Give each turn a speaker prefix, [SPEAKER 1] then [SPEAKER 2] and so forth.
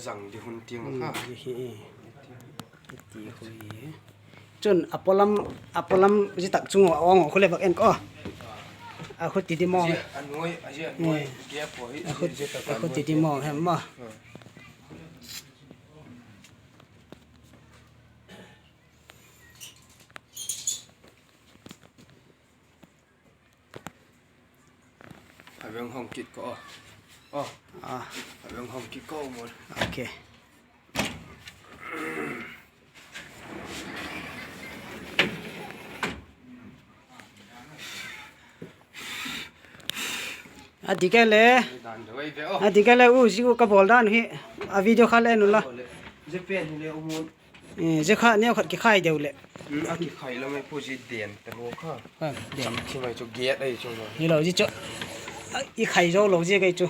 [SPEAKER 1] rằng thì hun tiếng ha
[SPEAKER 2] ตีคุยจนอปอลัมจิตักจุงอ๋องคนเลยบักเอ็นก็คนติดที่มอง
[SPEAKER 1] anh nuôi ghé phổi
[SPEAKER 2] คนติดที่มองเห็นบ่
[SPEAKER 1] phải vâng hồng kịt có phải vâng hồng kịt có một
[SPEAKER 2] โอเคดีแกเลย
[SPEAKER 1] đàn đuôi vẽ
[SPEAKER 2] ดีแกเลยสิกูกระบอกด้านนี้วิดีโอคอลเล่นนู่นละ
[SPEAKER 1] dễ bền thì liệu muốn
[SPEAKER 2] จะข้าเนี่ยขัดกี่ไข่เดียวเลย
[SPEAKER 1] cái khay là mấy phụ gì đènแต่รู้ค่ะ
[SPEAKER 2] เดี๋ยว
[SPEAKER 1] ที่ไม่จะเกียดไอ้ช่วงนั้น
[SPEAKER 2] นี่เราจะเจาะอีไข่เจ้าเราจะไงจู